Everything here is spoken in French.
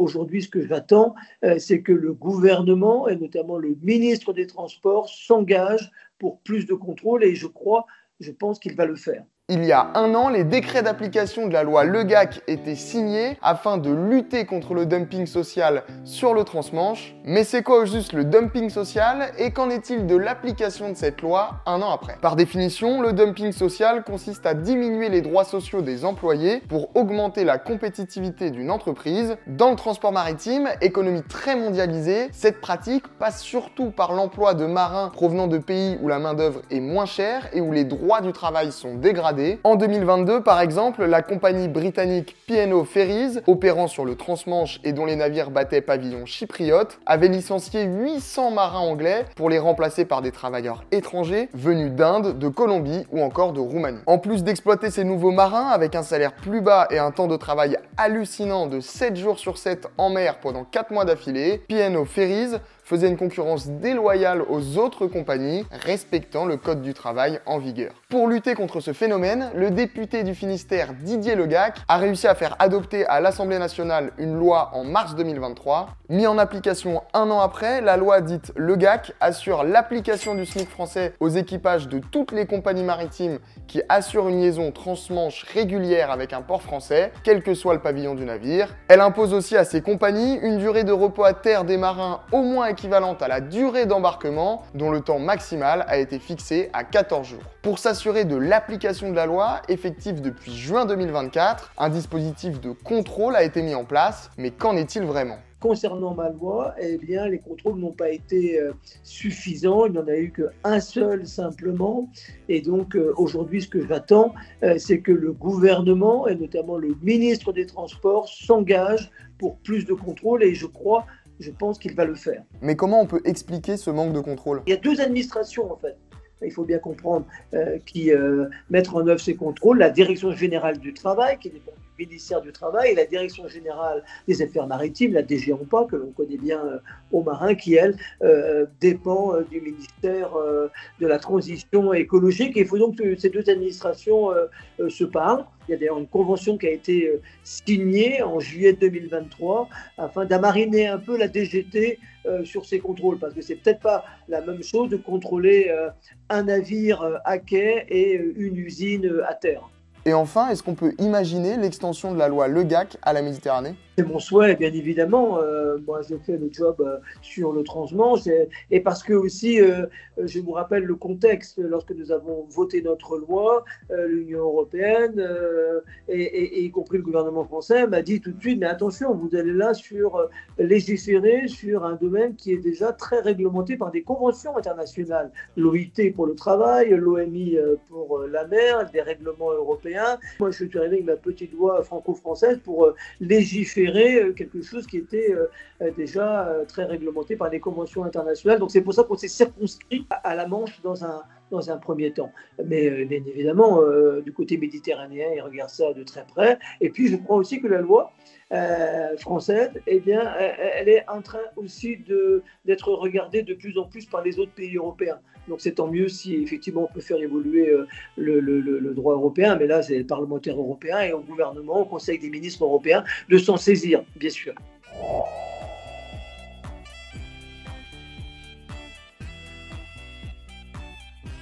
Aujourd'hui, ce que j'attends, c'est que le gouvernement, et notamment le ministre des Transports, s'engage pour plus de contrôle et je pense qu'il va le faire. Il y a un an, les décrets d'application de la loi Le Gac étaient signés afin de lutter contre le dumping social sur le transmanche. Mais c'est quoi au juste le dumping social et qu'en est-il de l'application de cette loi un an après? Par définition, le dumping social consiste à diminuer les droits sociaux des employés pour augmenter la compétitivité d'une entreprise. Dans le transport maritime, économie très mondialisée, cette pratique passe surtout par l'emploi de marins provenant de pays où la main-d'œuvre est moins chère et où les droits du travail sont dégradés. En 2022, par exemple, la compagnie britannique P&O Ferries, opérant sur le transmanche et dont les navires battaient pavillon chypriote, avait licencié 800 marins anglais pour les remplacer par des travailleurs étrangers venus d'Inde, de Colombie ou encore de Roumanie. En plus d'exploiter ces nouveaux marins avec un salaire plus bas et un temps de travail hallucinant de 7 jours sur 7 en mer pendant 4 mois d'affilée, P&O Ferries faisait une concurrence déloyale aux autres compagnies respectant le code du travail en vigueur. Pour lutter contre ce phénomène, le député du Finistère Didier Le Gac a réussi à faire adopter à l'Assemblée nationale une loi en mars 2023. Mis en application un an après, la loi dite Le Gac assure l'application du SMIC français aux équipages de toutes les compagnies maritimes qui assurent une liaison transmanche régulière avec un port français, quel que soit le pavillon du navire. Elle impose aussi à ces compagnies une durée de repos à terre des marins au moins équivalente à la durée d'embarquement, dont le temps maximal a été fixé à 14 jours. Pour s'assurer de l'application de la loi, effective depuis juin 2024, un dispositif de contrôle a été mis en place, mais qu'en est-il vraiment ? Concernant ma loi, eh bien, les contrôles n'ont pas été suffisants. Il n'y en a eu qu'un seul simplement. Et donc, aujourd'hui, ce que j'attends, c'est que le gouvernement, et notamment le ministre des Transports, s'engage pour plus de contrôles. Et je pense qu'il va le faire. Mais comment on peut expliquer ce manque de contrôle? Il y a deux administrations, en fait. Il faut bien comprendre qui mettent en œuvre ces contrôles. La Direction générale du travail, qui dépend du ministère du Travail, et la Direction générale des affaires maritimes, la DGAMPA, que l'on connaît bien aux marins, qui, elle, dépend du ministère de la Transition écologique. Et il faut donc que ces deux administrations se parlent. Il y a d'ailleurs une convention qui a été signée en juillet 2023 afin d'amariner un peu la DGT sur ces contrôles, parce que c'est peut-être pas la même chose de contrôler un navire à quai et une usine à terre. Et enfin, est-ce qu'on peut imaginer l'extension de la loi Le Gac à la Méditerranée? C'est mon souhait, bien évidemment. Moi, j'ai fait le job sur le transmanche et parce que aussi, je vous rappelle le contexte. Lorsque nous avons voté notre loi, l'Union européenne et y compris le gouvernement français m'a dit tout de suite, mais attention, vous allez là légiférer sur un domaine qui est déjà très réglementé par des conventions internationales. L'OIT pour le travail, l'OMI pour la mer, des règlements européens. Moi, je suis arrivé avec ma petite loi franco-française pour légiférer quelque chose qui était déjà très réglementé par les conventions internationales. Donc c'est pour ça qu'on s'est circonscrit à la Manche dans un premier temps. Mais bien évidemment, du côté méditerranéen, ils regardent ça de très près. Et puis je crois aussi que la loi française, eh bien, elle est en train aussi d'être regardée de plus en plus par les autres pays européens. Donc c'est tant mieux si effectivement on peut faire évoluer le droit européen, mais là c'est les parlementaires européens et au gouvernement, au Conseil des ministres européens de s'en saisir, bien sûr.